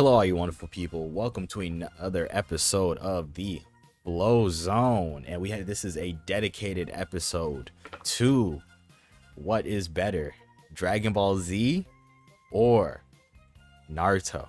Hello, all you wonderful people. Welcome to another episode of the Flozone, and this is a dedicated episode to what is better, Dragon Ball Z or Naruto.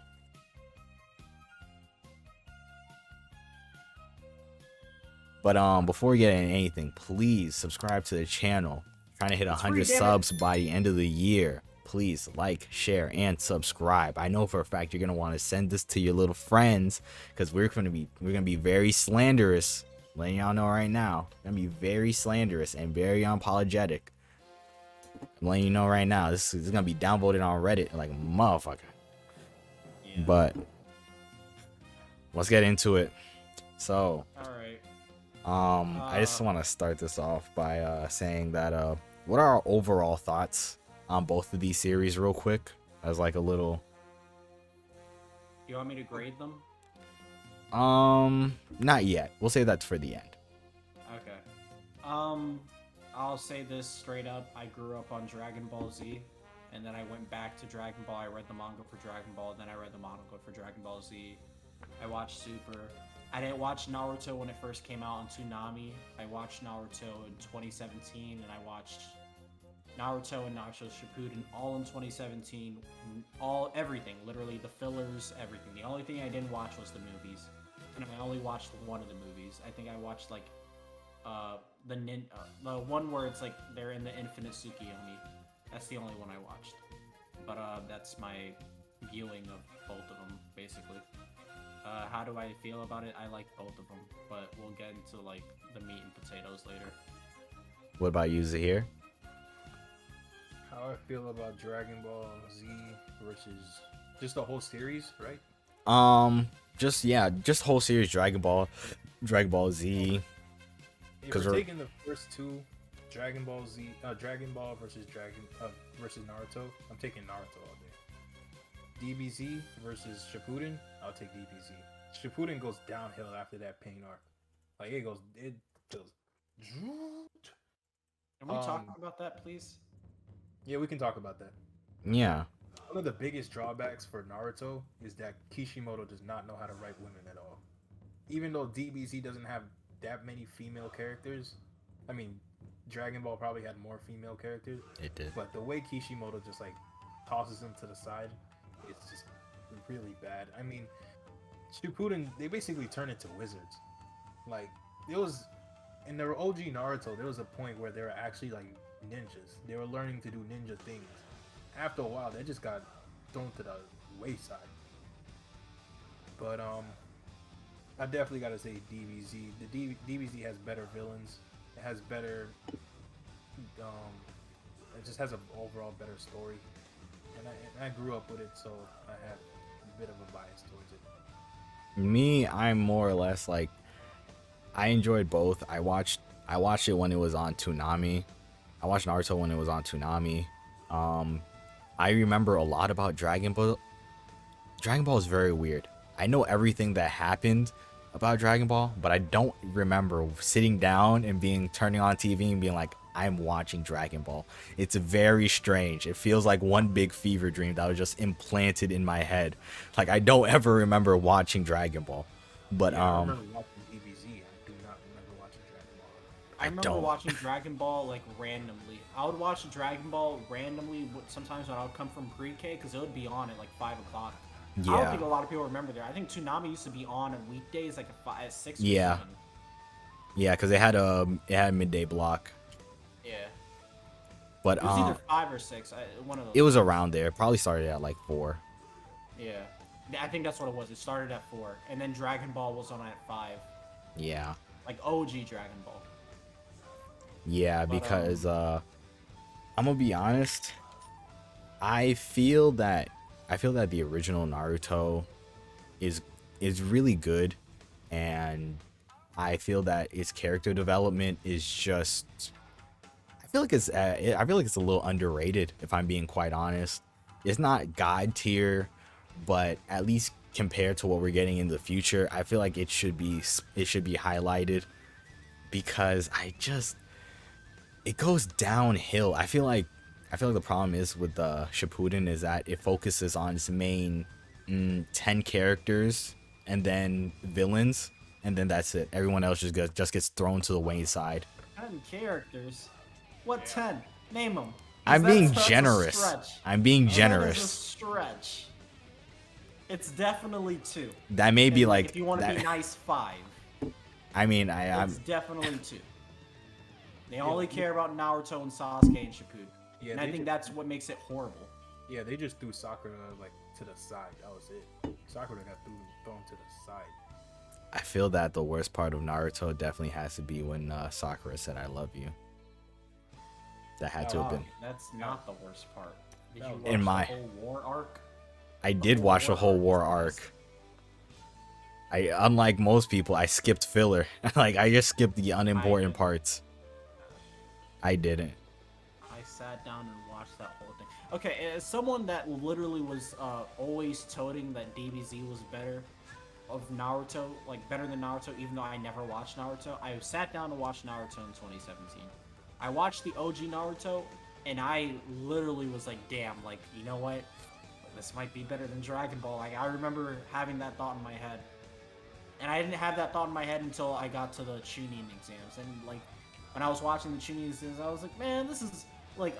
But before we get into anything, please subscribe to the channel. Trying to hit 100 subs by the end of the year. Please like, share, and subscribe. I know for a fact you're gonna want to send this to your little friends because we're gonna be very slanderous. Letting y'all know right now, we're gonna be very slanderous and very unapologetic. I'm letting you know right now, this is gonna be downvoted on Reddit like a motherfucker. Yeah. But let's get into it. So, all right. I just want to start this off by saying that what are our overall thoughts on both of these series real quick, as like a little. You want me to grade them? Not yet. We'll say that for the end. Okay. I'll say this straight up. I grew up on Dragon Ball Z, and then I went back to Dragon Ball. I read the manga for Dragon Ball, then I read the manga for Dragon Ball Z. I watched Super. I didn't watch Naruto when it first came out on Toonami. I watched Naruto in 2017, and I watched Naruto and Naruto Shippuden all in 2017. Everything, literally the fillers, everything. The only thing I didn't watch was the movies, and I only watched one of the movies. I think I watched like the one where it's like they're in the Infinite Tsukiyomi. That's the only one I watched. But that's my viewing of both of them basically. How do I feel about it? I like both of them, but we'll get into like the meat and potatoes later. What about you, Zahir? How I feel about Dragon Ball Z versus just the whole series, right? Just whole series Dragon Ball Z. If we're taking the first two, Dragon Ball Z, Dragon Ball versus Naruto, I'm taking Naruto all day. DBZ versus Shippuden, I'll take DBZ. Shippuden goes downhill after that pain arc. Like it goes. Can we talk about that, please? Yeah, we can talk about that. Yeah. One of the biggest drawbacks for Naruto is that Kishimoto does not know how to write women at all. Even though DBZ doesn't have that many female characters, I mean, Dragon Ball probably had more female characters. It did. But the way Kishimoto just like tosses them to the side, it's just really bad. I mean, Shippuden, they basically turn into wizards. Like, it was in the OG Naruto, there was a point where they were actually like ninjas. They were learning to do ninja things. After a while, they just got thrown to the wayside. But I definitely gotta say DBZ. The DBZ has better villains. It has better. It just has an overall better story. And I grew up with it, so I have a bit of a bias towards it. Me, I'm more or less like, I enjoyed both. I watched it when it was on Toonami. I watched Naruto when it was on Toonami. I remember a lot about Dragon Ball. Dragon Ball is very weird. I know everything that happened about Dragon Ball, but I don't remember sitting down and turning on TV and being like, I'm watching Dragon Ball. It's very strange. It feels like one big fever dream that was just implanted in my head. Like, I don't ever remember watching Dragon Ball. But I remember watching DBZ. I do not remember watching Dragon Ball. I remember watching Dragon Ball like randomly. I would watch Dragon Ball randomly sometimes when I would come from pre-K because it would be on at like 5 o'clock. Yeah. I don't think a lot of people remember that. I think Toonami used to be on weekdays like at 6 or yeah. 7. Yeah, because it had a midday block. Yeah. But it was either 5 or 6. One of those. It was around there. Probably started at like 4. Yeah. I think that's what it was. It started at 4. And then Dragon Ball was on at 5. Yeah. Like OG Dragon Ball. Yeah, because I'm gonna be honest. I feel that the original Naruto is really good, and I feel that its character development is just. I feel like it's a little underrated, if I'm being quite honest. It's not god tier, but at least compared to what we're getting in the future, I feel like it should be highlighted, because it goes downhill. I feel like the problem is with the Shippuden is that it focuses on its main 10 characters and then villains, and then that's it. Everyone else just gets thrown to the wayside. 10 characters? What 10? Name them. I'm being generous. I'm being That is a generous. stretch. It's definitely 2. That may be And, like if you want to that. be nice, 5. I mean, It's definitely 2. They only care about Naruto and Sasuke and Shippuden. Yeah, and I think that's what makes it horrible. Yeah, they just threw Sakura like to the side. That was it. Sakura got thrown to the side. I feel that the worst part of Naruto definitely has to be when Sakura said "I love you." That had to have been. That's not the worst part. Did you watch In my- the whole war arc? I did watch the whole war arc. Unlike most people, I skipped filler. Like I just skipped the unimportant parts. I didn't. I sat down and watched that whole thing. Okay, as someone that literally was always toting that DBZ was better of Naruto, like better than Naruto, even though I never watched Naruto, I sat down to watch Naruto in 2017. I watched the OG Naruto, and I literally was like, damn, like, you know what? This might be better than Dragon Ball. Like, I remember having that thought in my head. And I didn't have that thought in my head until I got to the Chunin exams. And, like, when I was watching the Chunin exams, I was like, man, this is, like,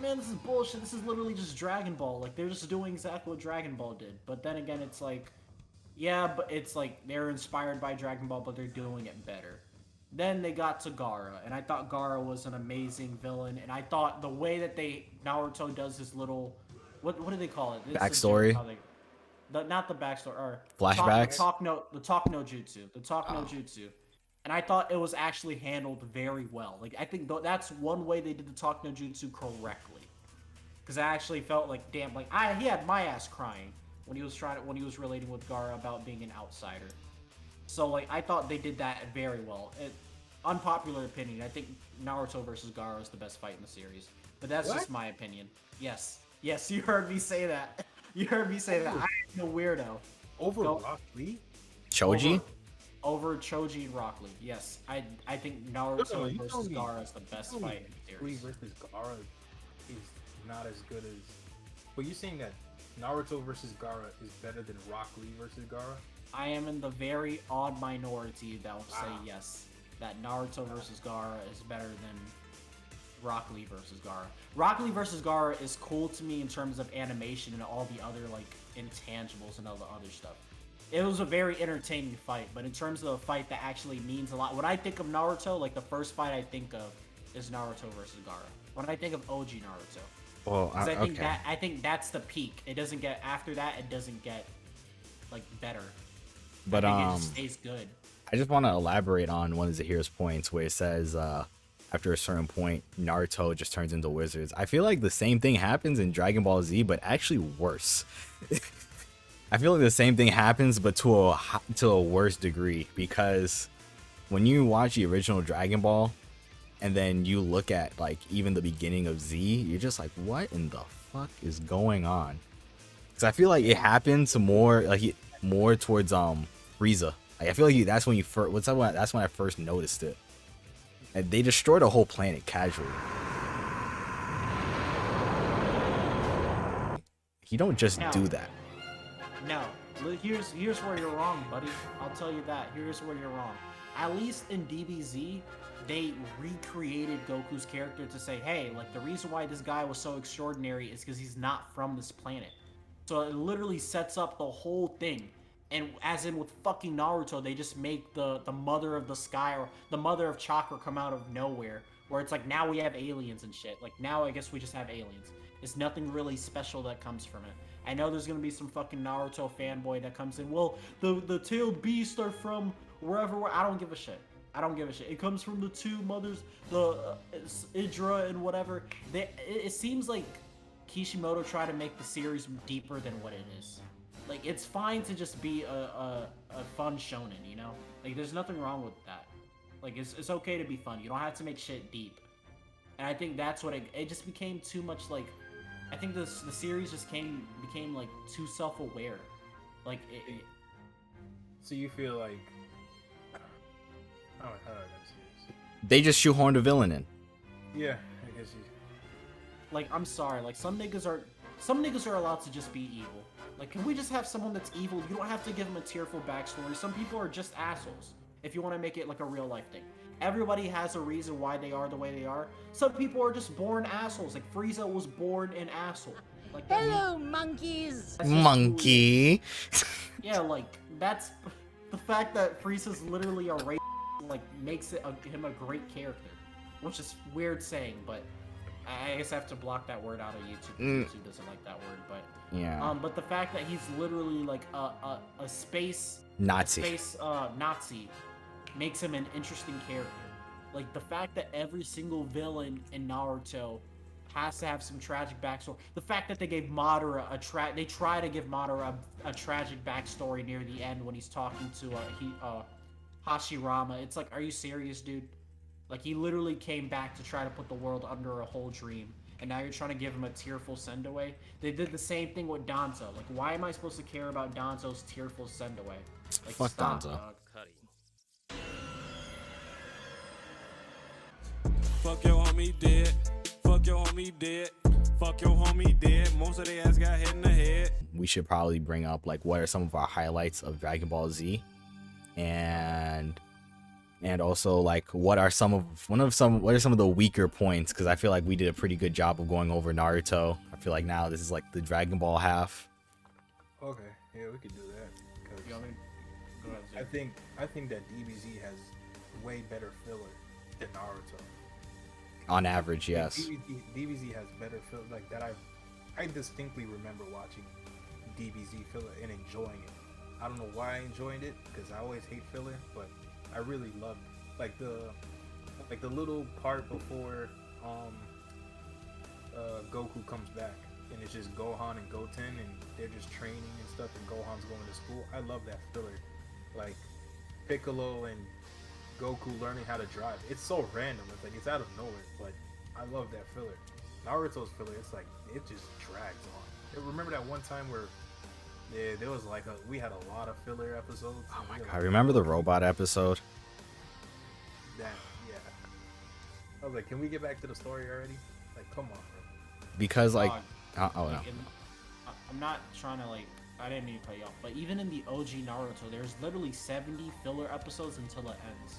this is bullshit. This is literally just Dragon Ball. Like, they're just doing exactly what Dragon Ball did. But then again, it's like, yeah, but it's like they're inspired by Dragon Ball, but they're doing it better. Then they got to Gaara, and I thought Gaara was an amazing villain, and I thought the way that Naruto does his little, what do they call it? Backstory? Not the backstory, or Flashbacks? the talk no jutsu. And I thought it was actually handled very well. Like, I think that's one way they did the talk no jutsu correctly. Because I actually felt like, damn, like, he had my ass crying when he was relating with Gaara about being an outsider. So, like, I thought they did that very well. Unpopular opinion, I think Naruto versus Gaara is the best fight in the series. But that's just my opinion. Yes, you heard me say that. You heard me say that. I'm a weirdo. Over Rock Lee? Choji? Over Choji and Rock Lee. Yes, I think Naruto versus Gaara is the best fight in the series. Lee versus Gaara is not as good as. But you're saying that Naruto versus Gaara is better than Rock Lee versus Gaara? I am in the very odd minority that will say yes, that Naruto versus Gaara is better than Rock Lee versus Gaara. Rock Lee versus Gaara is cool to me in terms of animation and all the other, like, intangibles and all the other stuff. It was a very entertaining fight, but in terms of a fight that actually means a lot, when I think of Naruto, like, the first fight I think of is Naruto versus Gaara. When I think of OG Naruto. Well, I think that's the peak. It doesn't get, after that, it doesn't get, like, better. But I think it just stays good. I just want to elaborate on one of Zahiro's points where it says after a certain point Naruto just turns into wizards. I feel like the same thing happens in Dragon Ball Z, but actually worse. I feel like the same thing happens, but to a worse degree, because when you watch the original Dragon Ball and then you look at, like, even the beginning of Z, you're just like, what in the fuck is going on? Because I feel like it happens more towards Frieza. Like, I feel like that's when that's when I first noticed it. And they destroyed a whole planet casually. You don't just do that. No, here's where you're wrong, buddy. I'll tell you that. Here's where you're wrong. At least in DBZ, they recreated Goku's character to say, hey, like, the reason why this guy was so extraordinary is because he's not from this planet. So it literally sets up the whole thing. And as in with fucking Naruto, they just make the mother of the sky or the mother of chakra come out of nowhere. Where it's like, now we have aliens and shit. Like, now I guess we just have aliens. It's nothing really special that comes from it. I know there's gonna be some fucking Naruto fanboy that comes in, well, the tailed beasts are from wherever. I don't give a shit. I don't give a shit. It comes from the two mothers, the Idra and whatever. It seems like Kishimoto tried to make the series deeper than what it is. Like, it's fine to just be a fun shonen, you know? Like, there's nothing wrong with that. Like, it's okay to be fun. You don't have to make shit deep. And I think that's what it just became too much, like, I think the series just became like too self-aware. Like, So you feel like how do I say this? They just shoehorned a villain in. Yeah, I guess you. like, I'm sorry, like, some niggas are allowed to just be evil. Like, can we just have someone that's evil? You don't have to give them a tearful backstory. Some people are just assholes. If you want to make it like a real life thing, everybody has a reason why they are the way they are. Some people are just born assholes. Like Frieza was born an asshole. Like Hello, monkeys. that's just who he is. Monkey. Yeah, like that's the fact that Frieza's literally a race, like makes it him a great character, which is weird saying, but I guess I have to block that word out of YouTube. YouTube doesn't like that word, but Yeah. but the fact that he's literally like a space Nazi. Nazi makes him an interesting character. Like the fact that every single villain in Naruto has to have some tragic backstory. The fact that they gave Madara they try to give Madara a tragic backstory near the end when he's talking to Hashirama. It's like, are you serious, dude? Like he literally came back to try to put the world under a whole dream, and now you're trying to give him a tearful send away. They did the same thing with Danzo. Like, why am I supposed to care about Danzo's tearful send away? Like, Fuck stop, Danzo. dog. Fuck your homie dead. Fuck your homie dead. Fuck your homie dead. Most of their ass got hit in the head. We should probably bring up like what are some of our highlights of Dragon Ball Z, and also like what are some of the weaker points, because I feel like we did a pretty good job of going over Naruto. I feel like now this is like the Dragon Ball half. Okay, yeah, we could do that. 'Cause You want me- go ahead, Zay. I think that DBZ has way better filler than Naruto. On average, yes. DBZ has better filler like that. I distinctly remember watching DBZ filler and enjoying it. I don't know why I enjoyed it, because I always hate filler, but I really loved like the little part before Goku comes back and it's just Gohan and Goten and they're just training and stuff and Gohan's going to school. I love that filler. Like Piccolo and Goku learning how to drive. It's so random. It's like it's out of nowhere, but I love that filler. Naruto's filler, it's like it just drags on. Remember that one time where there was like we had a lot of filler episodes. Oh my god, remember the robot episode? That, yeah. I was like, can we get back to the story already? Like, come on, bro. Because like Dog, oh no. like, I'm not trying to like. I didn't mean to cut you off, but even in the OG Naruto, there's literally 70 filler episodes until it ends.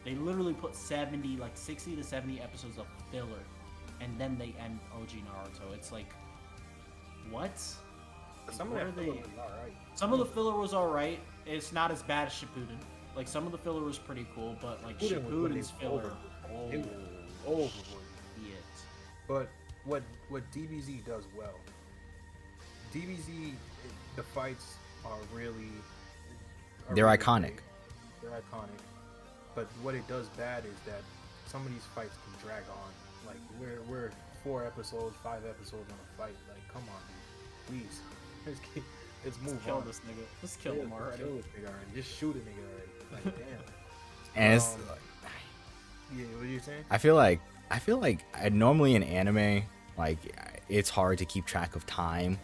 They literally put 70, like 60 to 70 episodes of filler, and then they end OG Naruto. It's like, what? Some of What that are filler they- was alright. Some of the filler was alright. It's not as bad as Shippuden. Like some of the filler was pretty cool, but like Shippuden was when Shippuden's it's filler, It was overboard. shit. But what DBZ does well, DBZ, the fights are really They're really iconic. great. They're iconic. But what it does bad is that some of these fights can drag on. Like we're 4 episodes, 5 episodes on a fight. Like, come on, dude. Please. Let's move Kill on. this nigga. Let's kill Yeah, him let's already. kill this nigga already. Just shoot a nigga already. Like, damn. And it's Yeah, what are you saying? I feel like normally in anime, like it's hard to keep track of time.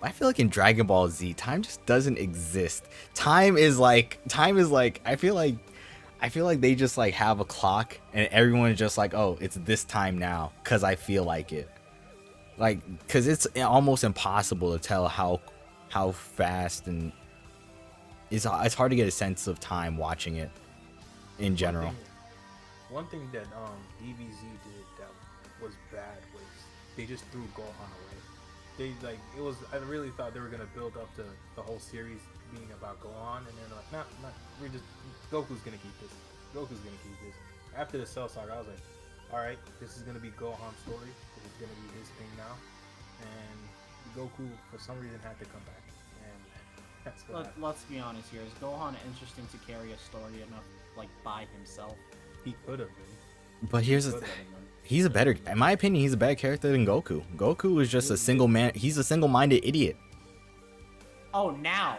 I feel like in Dragon Ball Z, time just doesn't exist. Time is like I feel like they just like have a clock and everyone's just like, oh, it's this time now because I feel like it. Like, because it's almost impossible to tell how fast, and it's hard to get a sense of time watching it in general. One thing that DBZ did that was bad was they just threw Gohan away. They like it was. I really thought they were gonna build up to the whole series being about Gohan, and then like, nah, we're just Goku's gonna keep this. Goku's gonna keep this. After the Cell Saga, I was like, all right, this is gonna be Gohan's story. This is gonna be his thing now, and Goku for some reason had to come back, and that's what happened. Let's be honest here. Is Gohan interesting to carry a story enough, like by himself? He could have been. But here's the thing. He's a better, in my opinion, he's a better character than Goku. Goku is just a single man. He's a single-minded idiot. Oh, now,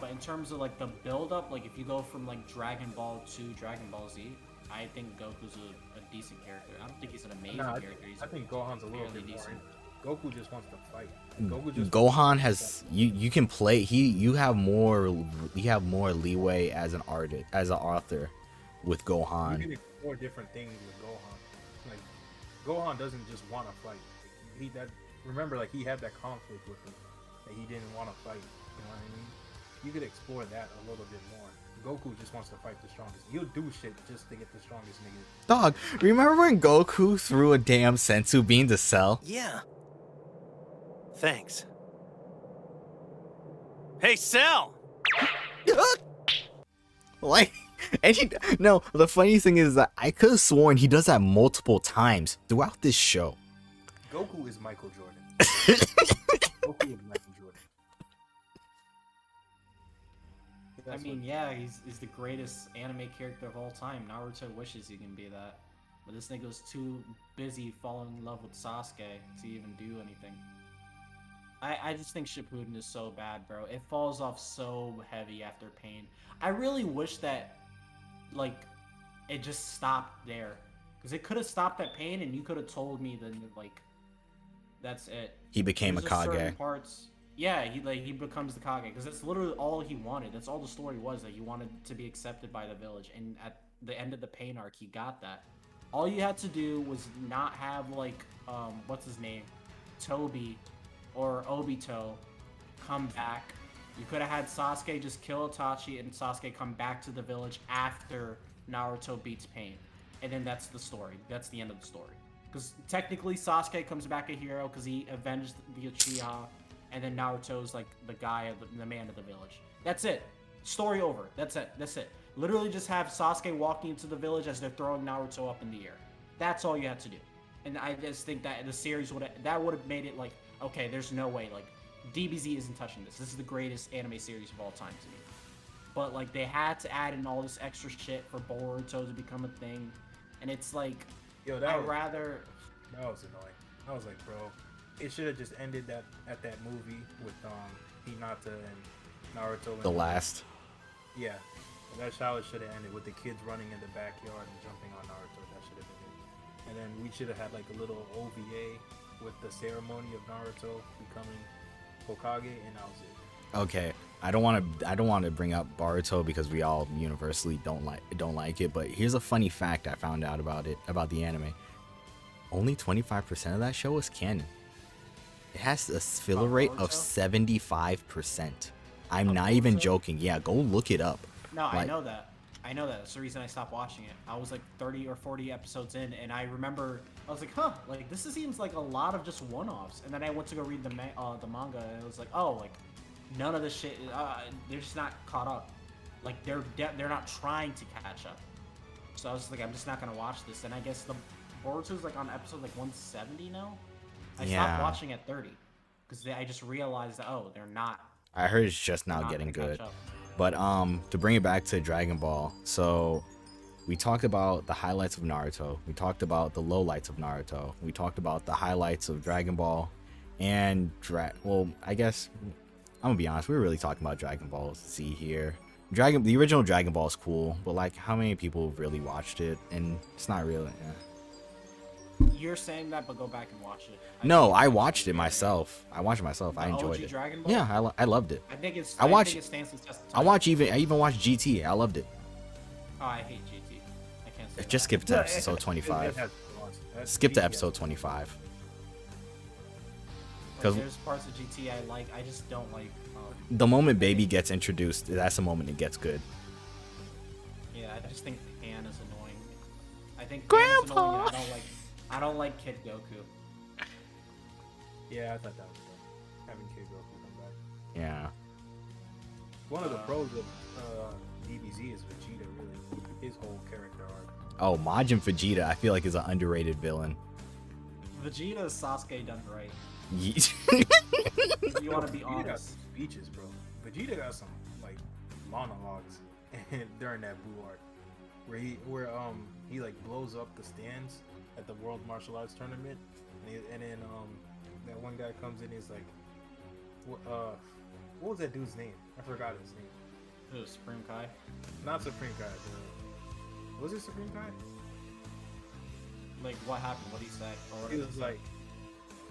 but in terms of like the build-up, like if you go from like Dragon Ball to Dragon Ball Z, I think Goku's a decent character. I don't think he's an amazing character. I think Gohan's a little fairly bit decent. more. Goku just wants to fight. Goku just Gohan has you can play. You have more leeway as an artist, as an author, with You Gohan. can explore different things with Gohan. Like Gohan doesn't just want to fight. Remember, like he had that conflict with him, that he didn't want to fight. You know what I mean? You could explore that a little bit more. Goku just wants to fight the strongest. He'll do shit just to get the strongest nigga. Dog, remember when Goku threw a damn sensu bean to Cell? Yeah. Thanks. Hey, Cell! Like, and no, the funny thing is that I could have sworn he does that multiple times throughout this show. Goku is Michael Jordan. Goku is Michael Jordan. I mean, yeah, he's the greatest anime character of all time. Naruto wishes he can be that. But this nigga was too busy falling in love with Sasuke to even do anything. I just think Shippuden is so bad, bro. It falls off so heavy after Pain. I really wish that, like, it just stopped there. Because it could have stopped at Pain and you could have told me then, like, that's it. He became There's a just certain Kage. parts. Yeah, he becomes the Kage because that's literally all he wanted. That's all the story was, that he wanted to be accepted by the village. And at the end of the Pain arc, he got that. All you had to do was not have like what's his name, Toby, or Obito, come back. You could have had Sasuke just kill Itachi and Sasuke come back to the village after Naruto beats Pain, and then that's the story. That's the end of the story. Because technically Sasuke comes back a hero because he avenged the Uchiha, and then Naruto's like the guy, the man of the village. That's it. Story over. That's it. That's it. Literally just have Sasuke walking into the village as they're throwing Naruto up in the air. That's all you had to do. And I just think that the series would have made it like, okay, there's no way, like, DBZ isn't touching this. This is the greatest anime series of all time to me. But like, they had to add in all this extra shit for Boruto to become a thing, and it's like, Yo, I'd rather. That was annoying. I was like, bro, it should have just ended at that movie with Hinata and Naruto. The last. Yeah, that's how it should have ended, with the kids running in the backyard and jumping on Naruto. That should have been it. And then we should have had like a little OVA with the ceremony of Naruto becoming Hokage, and that was it. Okay, I don't want to bring up Boruto because we all universally don't like it. But here's a funny fact I found out about the anime. Only 25% of that show is canon. It has a filler rate of 75%. I'm not even joking. Yeah, go look it up. No, Like, I know that. That's the reason I stopped watching it. I was like 30 or 40 episodes in, and I remember I was like, huh, like this seems like a lot of just one-offs. And then I went to go read the manga, and it was like, oh, like none of this shit. They're just not caught up. Like they're not trying to catch up. So I was like, I'm just not gonna watch this. And I guess the Boruto's like on episode like 170 now. I stopped watching at 30 because I just realized that, oh, they're not. I heard it's just now getting good. But to bring it back to Dragon Ball, so we talked about the highlights of Naruto. We talked about the lowlights of Naruto. We talked about the highlights of Dragon Ball, and well, I guess I'm gonna be honest. We were really talking about Dragon Ball Z here. The original Dragon Ball is cool, but like, how many people really watched it? And it's not really. You're saying that, but go back and watch it. No, I watched it myself. I enjoyed OG it. Dragon Ball? Yeah, I loved it. I think it's. I think it stands the test of time. I even watched GT. I loved it. Oh, I hate GT. I can't say. Just skip to episode 25. Skip to episode 25. Like, there's parts of GT I like. I just don't like. The moment Baby gets introduced, that's the moment it gets good. Yeah, I just think Pan is annoying. I think Grandpa! Pan is annoying, and I don't like Kid Goku. Yeah, I thought that was fun. Having Kid Goku come back. Yeah. One of the pros of DBZ is Vegeta, really. His whole character arc. Oh, Majin Vegeta, I feel like is an underrated villain. Vegeta is Sasuke done right. Ye- You want to be Vegeta got honest. some speeches, bro. Vegeta got some like monologues during that Blue arc, where he like blows up the stands at the World Martial Arts Tournament, and then that one guy comes in, he's like, what was that dude's name? I forgot his name. It was Supreme Kai. Not Supreme Kai. Was it Supreme Kai? Like, what happened? What he said? Or what He did was he say? like,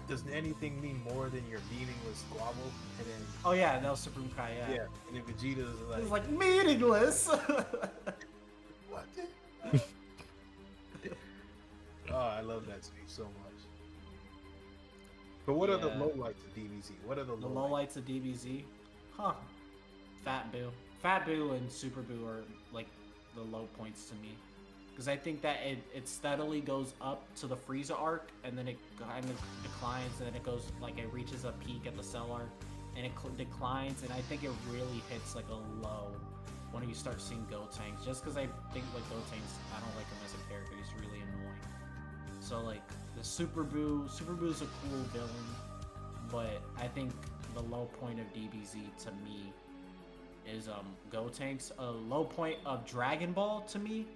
does anything mean more than your meaningless squabble? And then Oh yeah, that was Supreme Kai. Yeah. yeah, and then Vegeta was It like, was like meaningless. what? Oh, I love that speech so much. But what are the Yeah. lowlights of DBZ? What are the The lowlights? lowlights of DBZ? Huh. Fat Boo. Fat Boo and Super Boo are like the low points to me. Because I think that it steadily goes up to the Frieza arc, and then it kind of declines, and then it goes, like, it reaches a peak at the Cell arc, and it declines, and I think it really hits, like, a low when you start seeing Gotenks. Just because I think, like, Gotenks, I don't like him as a character. He's really annoying. So, like, the Super Boo's a cool villain, but I think the low point of DBZ to me is Gotenks. A low point of Dragon Ball to me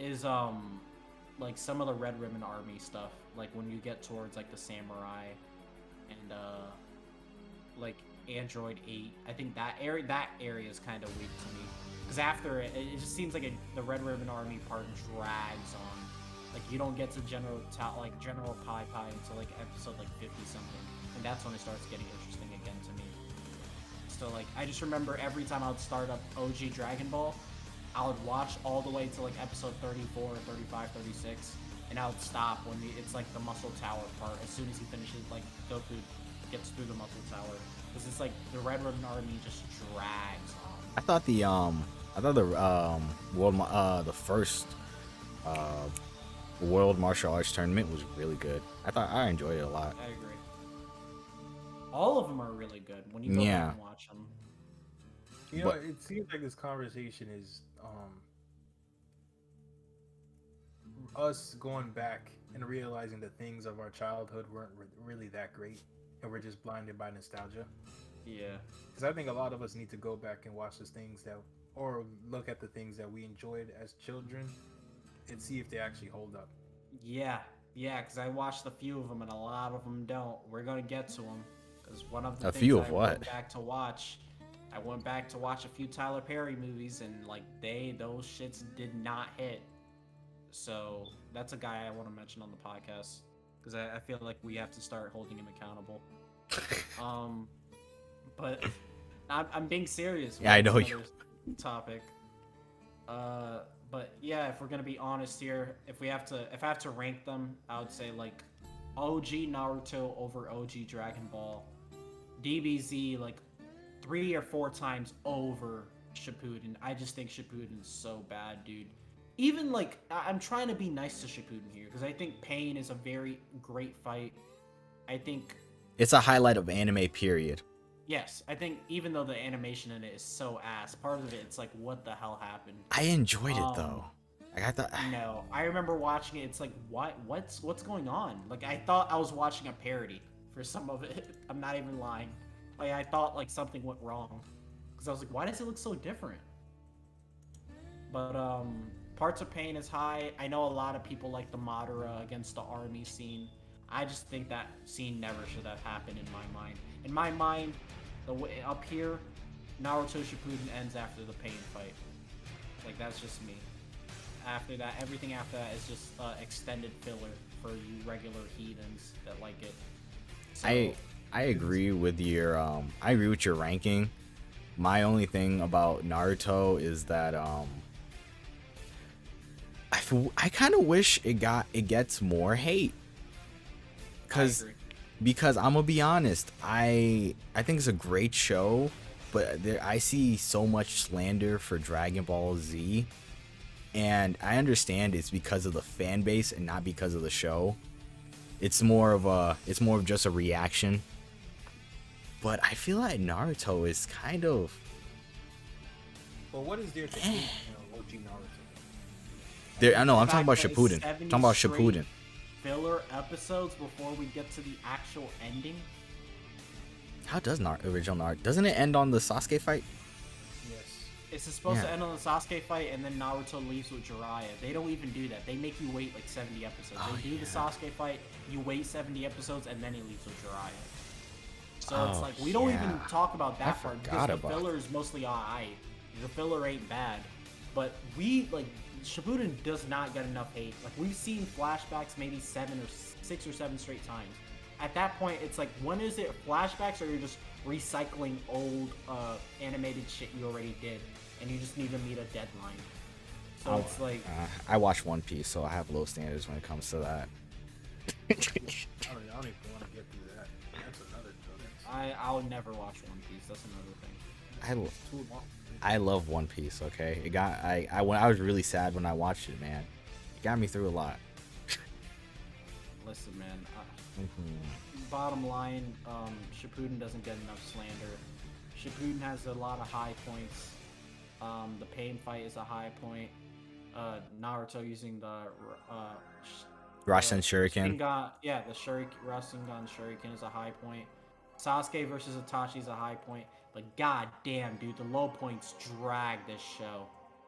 is like some of the Red Ribbon Army stuff, like when you get towards like the Samurai and like Android 8. I think that area is kind of weak to me, because after it just seems like the Red Ribbon Army part drags on. Like, you don't get to General Pai Pai until like episode like 50 something, and that's when it starts getting interesting again to me. So like, I just remember every time I would start up OG Dragon Ball, I would watch all the way to like episode 34, 35, 36, and I would stop when it's like the Muscle Tower part. As soon as he finishes, like, Goku gets through the Muscle Tower, because it's like the Red Ribbon Army just drags on. I thought the first World Martial Arts Tournament was really good. I enjoyed it a lot. I agree. All of them are really good when you go back and watch them. You know, it seems like this conversation is us going back and realizing that things of our childhood weren't really that great, and we're just blinded by nostalgia. Yeah. Because I think a lot of us need to go back and watch those things or look at the things that we enjoyed as children and see if they actually hold up. Yeah, because I watched a few of them, and a lot of them don't. We're gonna get to them, because one of the things few of I what? went back to watch, I went back to watch a few Tyler Perry movies, and like those shits did not hit. So that's a guy I want to mention on the podcast, because I feel like we have to start holding him accountable. But I'm being serious. Yeah, I know with you. another topic. But yeah, if we're gonna be honest here, if I have to rank them, I would say like OG Naruto over OG Dragon Ball, DBZ like 3 or 4 times over Shippuden. I just think Shippuden is so bad, dude. Even like, I'm trying to be nice to Shippuden here, because I think Pain is a very great fight. I think It's a highlight of anime, period. yes, I think even though the animation in it is so ass, part of it's like, what the hell happened? I enjoyed it though. Like, I thought. No, I remember watching it. It's like, what's going on? Like, I thought I was watching a parody for some of it. I'm not even lying. Like, I thought like something went wrong, because I was like, why does it look so different? But parts of Pain is high. I know a lot of people like the Madara against the army scene. I just think that scene never should have happened in my mind. In my mind, the way up here, Naruto Shippuden ends after the Pain fight. Like, that's just me. After that, everything after that is just extended filler for you regular heathens that like it. So, I agree with your ranking. My only thing about Naruto is that I kind of wish it gets more hate. Because I'm gonna be honest, I think it's a great show, but I see so much slander for Dragon Ball Z, and I understand it's because of the fan base and not because of the show. It's more of just a reaction. But I feel like Naruto is kind of. Well, what is there to hate in OG Naruto? I know. I'm talking about fact that Shippuden. it's 70 Talking about straight Shippuden. filler episodes before we get to the actual ending. How does original Naruto? Doesn't it end on the Sasuke fight? Yes. It's supposed to Yeah. end on the Sasuke fight, and then Naruto leaves with Jiraiya. They don't even do that. They make you wait like 70 episodes. Oh, They do the Sasuke fight, you wait 70 episodes, and then he leaves with Jiraiya. So it's Oh, like, we don't even yeah. talk about I that part, because forgot the about filler is mostly alright. The filler ain't bad. But Shippuden does not get enough hate. Like, we've seen flashbacks maybe 6 or 7 straight times. At that point, it's like, when is it flashbacks, or you're just recycling old animated shit you already did, and you just need to meet a deadline? So it's like, I watch One Piece, so I have low standards when it comes to that. I don't even want to get through that. I'll never watch One Piece. That's another thing. Too long. I love One Piece. Okay, it got I when I was really sad when I watched it, man. It got me through a lot. Listen, man. Bottom line, Shippuden doesn't get enough slander. Shippuden has a lot of high points. The pain fight is a high point. Naruto using the Rasen Shuriken. Rasengan, yeah, the Rasengan Shuriken is a high point. Sasuke versus Itachi is a high point. But god damn, dude, the low points drag this show.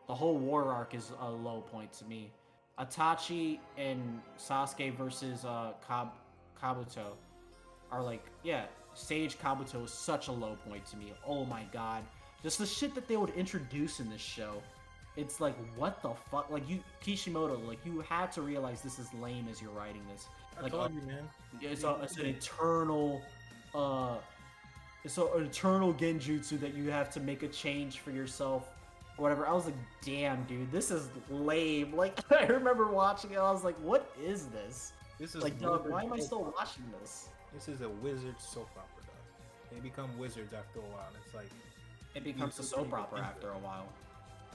The whole war arc is a low point to me. Itachi and Sasuke versus Kabuto are like, yeah, Sage Kabuto is such a low point to me. Oh my god. Just the shit that they would introduce in this show. It's like, what the fuck? Like, Kishimoto, like, you had to realize this is lame as you're writing this. Like, I told you, man. It's an eternal, it's an eternal genjutsu that you have to make a change for yourself, or whatever. I was like, damn, dude, this is lame. Like, I remember watching it, I was like, what is this? This is like, dog, why am I still watching this? This is a wizard soap opera, dog. They become wizards after a while. It's like it becomes a soap opera after a while.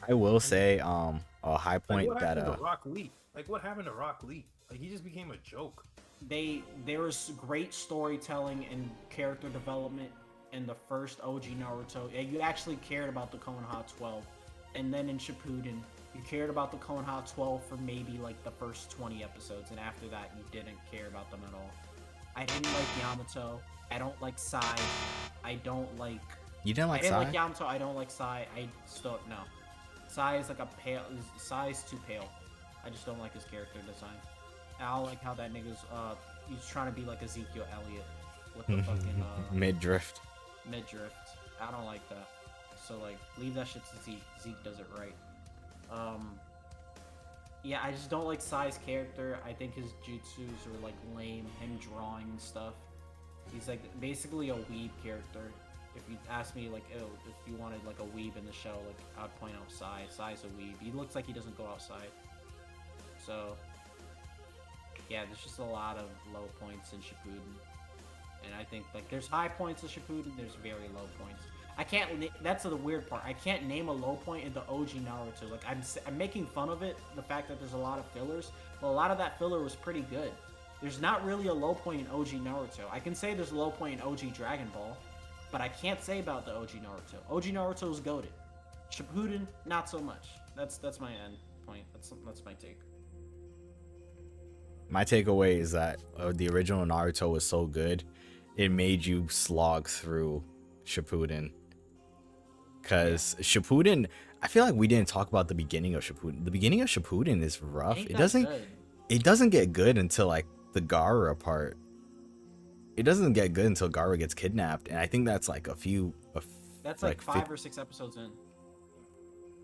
I will say, a high point what that happened to Rock Lee? Like, what happened to Rock Lee? Like, he just became a joke. There was great storytelling and character development in the first OG Naruto. You actually cared about the Konoha 12, and then in Shippuden, you cared about the Konoha 12 for maybe like the first 20 episodes, and after that, you didn't care about them at all. I didn't like Yamato. I don't like Sai. I don't like. You didn't like I didn't Sai? like Yamato. I don't like Sai. I still no. Sai is like a pale. Sai is too pale. I just don't like his character design. And I don't like how that nigga's he's trying to be like Ezekiel Elliott with the fucking Mid-drift. Mid-drift. I don't like that. So like, leave that shit to Zeke. Zeke does it right. Yeah, I just don't like Sai's character. I think his jutsus are like lame. Him drawing and stuff. He's like basically a weeb character. If you ask me like, oh, if you wanted like a weeb in the show, like I'd point out Sai. Sai's a weeb. He looks like he doesn't go outside. So yeah, there's just a lot of low points in Shippuden. And I think like there's high points in Shippuden, there's very low points. I can't. That's the weird part. I can't name a low point in the OG Naruto. Like I'm making fun of it, the fact that there's a lot of fillers. But a lot of that filler was pretty good. There's not really a low point in OG Naruto. I can say there's a low point in OG Dragon Ball, but I can't say about the OG Naruto. OG Naruto is goated. Shippuden, not so much. That's my end point. That's my take. My takeaway is that the original Naruto was so good, it made you slog through Shippuden. Because Shippuden, I feel like we didn't talk about the beginning of Shippuden. The beginning of Shippuden is rough. It doesn't get good until like the Gaara part. It doesn't get good until Gaara gets kidnapped, and I think that's like That's like 5 or 6 episodes in.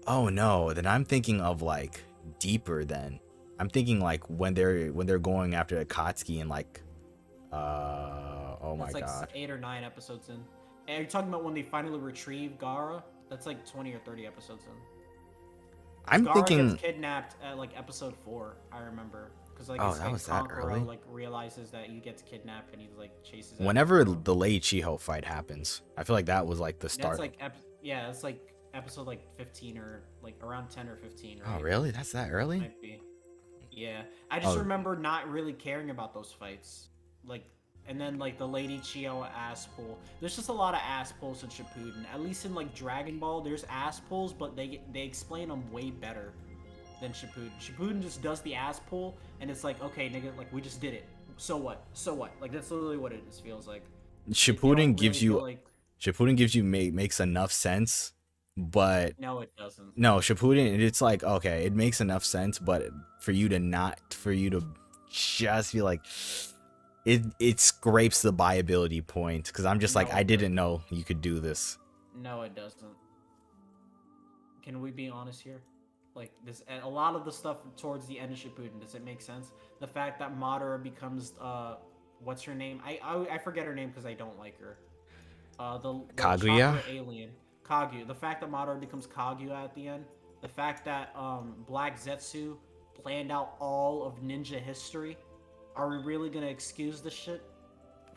Oh no, then I'm thinking of like deeper then. I'm thinking like when they're going after Akatsuki and like oh my god. That's like 8 or 9 episodes in. And you're talking about when they finally retrieve Gaara? That's like 20 or 30 episodes in. I'm Gaara thinking gets kidnapped at like episode 4, I remember. Because like that was that early? Like realizes that he gets kidnapped and he like chases after whenever him. the Lei Chiho fight happens, I feel like that was like the start. That's like that's like episode like 15 or like around 10 or 15. Right? Oh really? That's that early? Might be. Yeah, I just remember not really caring about those fights. Like, and then like the Lady Chio ass pull. There's just a lot of ass pulls in Shippuden. At least in like Dragon Ball, there's ass pulls, but they explain them way better than Shippuden. Shippuden just does the ass pull, and it's like, okay, nigga, like we just did it. So what? So what? Like that's literally what it just feels like. Shippuden gives you like... Shippuden gives you makes enough sense, but no, it doesn't. No, Shippuden, it's like, okay, it makes enough sense, but for you to just be like, it scrapes the viability point, because I'm just like, I didn't know you could do this. No, it doesn't. Can we be honest here? Like this, a lot of the stuff towards the end of Shippuden, does it make sense? The fact that Madara becomes what's her name? I forget her name because I don't like her. The Kaguya chocolate alien. Kaguya. The fact that Madara becomes Kaguya at the end. The fact that Black Zetsu planned out all of ninja history. Are we really gonna excuse this shit?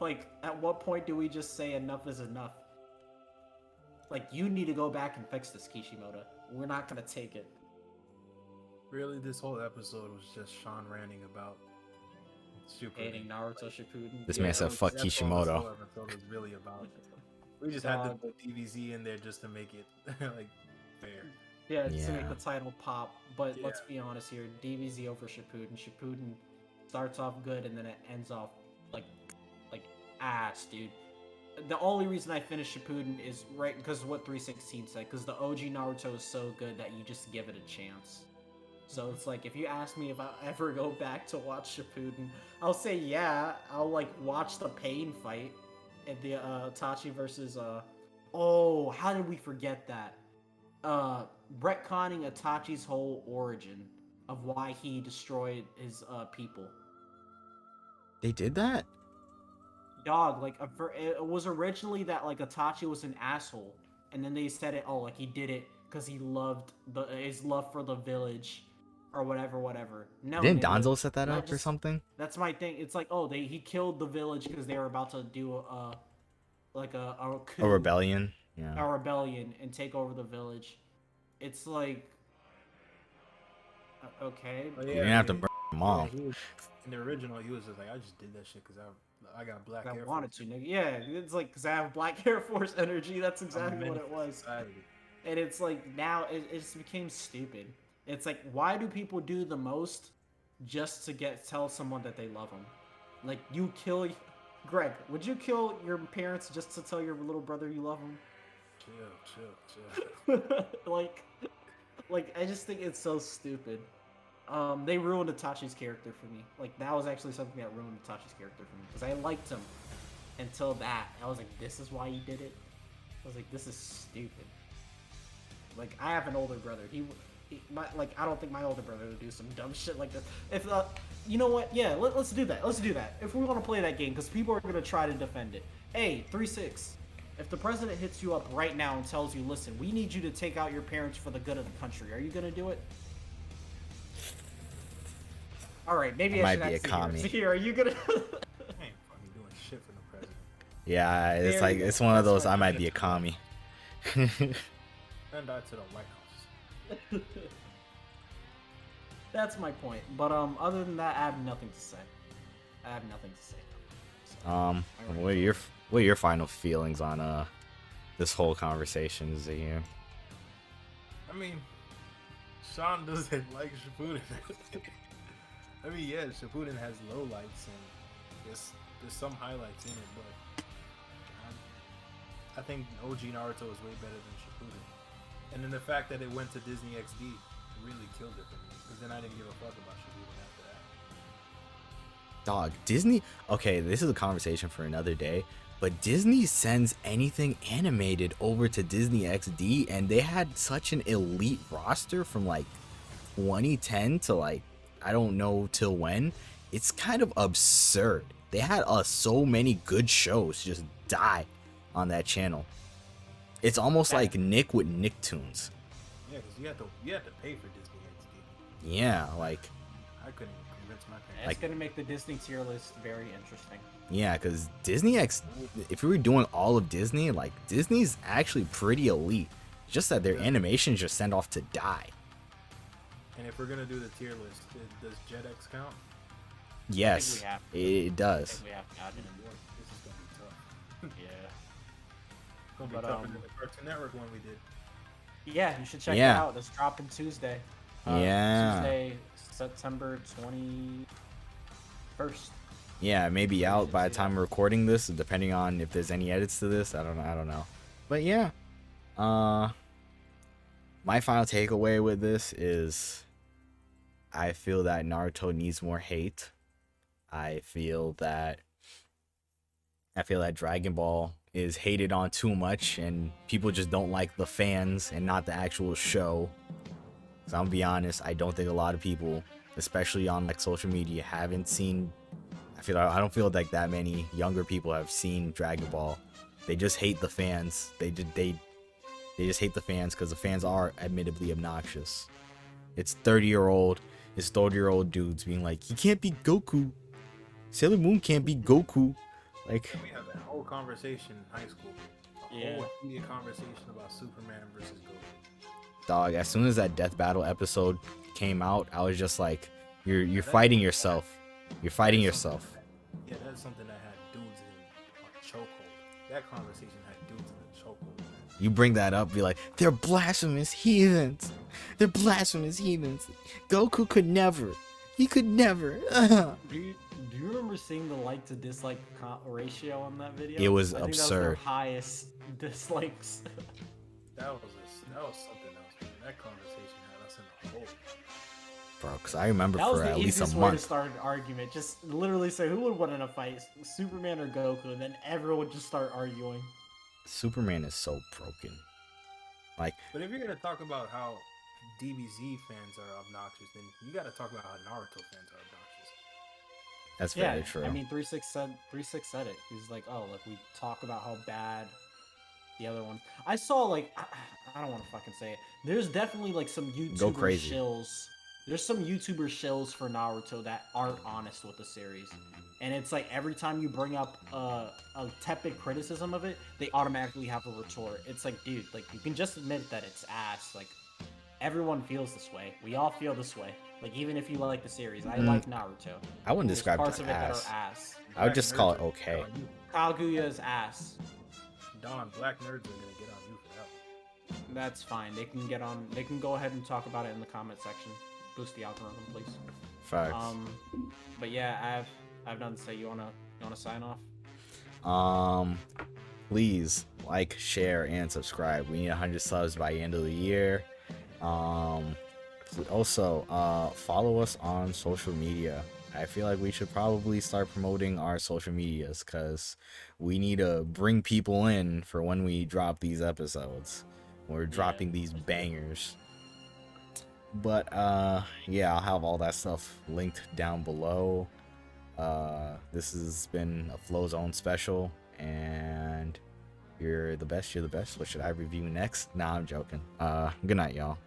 Like, at what point do we just say enough is enough? Like, you need to go back and fix this, Kishimoto. We're not gonna take it. Really, this whole episode was just Sean ranting about Hating Naruto Shippuden. This man said, "Fuck That's all this Kishimoto." whole episode was really about. We just had to put DBZ in there just to make it like fair. Yeah, just to Yeah. make the title pop. But let's Yeah. be honest here, DBZ over Shippuden. Shippuden starts off good and then it ends off like ass, dude. The only reason I finished Shippuden is right because of what 316 said, because the OG Naruto is so good that you just give it a chance. So it's like, if you ask me if I ever go back to watch Shippuden, I'll say yeah. I'll like watch the Pain fight at the Itachi versus oh, how did we forget that? Retconning Itachi's whole origin of why he destroyed his people. They did that? Dog, like it was originally that like Itachi was an asshole, and then they said it, oh, like he did it because he loved his love for the village, or whatever. No, Didn't nigga, Donzo set that I up or just- something? That's my thing. It's like, oh, he killed the village because they were about to do a coup, A rebellion? Yeah. a rebellion, and take over the village. It's like, okay, But You're gonna have to he- burn them all. he was, in the original, he was just like, I just did that shit because I got black I hair. wanted to, nigga. Yeah, it's like because I have Black Air Force energy. That's I'm a exactly what menace it to was. society. And it's like now it just became stupid. It's like, why do people do the most just to tell someone that they love them? Like, you kill Greg. Would you kill your parents just to tell your little brother you love him? Chill. like I just think it's so stupid. They ruined Itachi's character for me. Like, that was actually something that ruined Itachi's character for me because I liked him until that. I was like, this is why he did it. I was like, this is stupid. Like, I have an older brother. I don't think my older brother would do some dumb shit like this. If you know what? Yeah, let's do that. Let's do that. If we want to play that game, because people are gonna try to defend it. Hey, 3-6. If the president hits you up right now and tells you, listen, we need you to take out your parents for the good of the country, are you gonna do it? All right, maybe I I might should be a ask you commie. here. Are you gonna? I ain't fucking doing shit for the president. Yeah, it's There like you go. it's one of That's those. I what might I'm be a gonna commie. And I to the White House. That's my point. But other than that, I have nothing to say. What are your final feelings on this whole conversation, Zahir? I mean, Sean doesn't like Shippuden. I mean, yeah, Shippuden has lowlights and there's some highlights in it, but I think OG Naruto is way better than Shippuden. And then the fact that it went to Disney XD really killed it for me, because then I didn't give a fuck about Shippuden after that. Dog, Disney. Okay, this is a conversation for another day. But Disney sends anything animated over to Disney XD, and they had such an elite roster from like 2010 to like I don't know till when. It's kind of absurd. They had so many good shows just die on that channel. It's almost like Nick with Nicktoons. Yeah, because you had to pay for Disney XD. Yeah, like I couldn't even convince my parents. It's gonna make the Disney tier list very interesting. yeah, because Disney X. If we were doing all of Disney, like Disney's actually pretty elite. Just that their animations just send off to die. And if we're gonna do the tier list, does JetX count? Yes, we have. it I does. think we have to add it Boy, this is gonna be tough. in. Yeah. It's gonna be But, tougher than the Cartoon Network one we did. Yeah, you should check Yeah. it out. It's dropping Tuesday. Yeah. Tuesday, September 21st. Yeah, it may be out by the time we're recording this, depending on if there's any edits to this. I don't know. But yeah. My final takeaway with this is I feel that Naruto needs more hate. I feel that Dragon Ball is hated on too much and people just don't like the fans and not the actual show. So I'm gonna be honest, I don't think a lot of people, especially on like social media, haven't seen. I don't feel like that many younger people have seen Dragon Ball. They just hate the fans. They just hate the fans because the fans are admittedly obnoxious. It's 30-year-old dudes being like, he can't be Goku. Sailor Moon can't be Goku. Like, And we had that whole conversation in high school. A whole heated conversation about Superman versus Goku. dog, as soon as that death battle episode came out, I was just like, you're fighting yourself. You're fighting yourself. Yeah, that's something that had dudes in a chokehold. That conversation had dudes in a chokehold. You bring that up, be like, they're blasphemous heathens. They're blasphemous heathens. Goku could never. He could never. Do you remember seeing the like to dislike ratio on that video? It was I think absurd. That was their highest dislikes. That was something else, man. That conversation had us in a hole. Bro, because I remember That was for the at least a easiest way to month. start an argument. Just literally say who would win in a fight, Superman or Goku, and then everyone would just start arguing. Superman is so broken. Like, But if you're gonna talk about how DBZ fans are obnoxious, then you gotta talk about how Naruto fans are obnoxious. that's Yeah, very true. I mean, 3-6 said it. He's like, oh, like we talk about how bad the other one. I saw like, I don't want to fucking say it. There's definitely like some YouTuber crazy. shills. There's some YouTuber shills for Naruto that aren't honest with the series, and it's like every time you bring up a tepid criticism of it, they automatically have a retort. It's like, dude, like you can just admit that it's ass. Like everyone feels this way. We all feel this way. Like even if you like the series, I like Naruto. I wouldn't There's describe parts it of it that as are ass. I would just call it okay. Kaguya's ass. Don, black nerds are gonna get on you for that. That's fine. They can get on. They can go ahead and talk about it in the comment section. Boost the algorithm, please. Facts. But yeah, I've done to say. You wanna sign off? Please like, share, and subscribe. We need 100 subs by the end of the year. Also, follow us on social media. I feel like we should probably start promoting our social medias because we need to bring people in for when we drop these episodes. We're dropping these bangers. But yeah, I'll have all that stuff linked down below. This has been a Flozone special, and you're the best. What should I review next? Nah, I'm joking. Good night, y'all.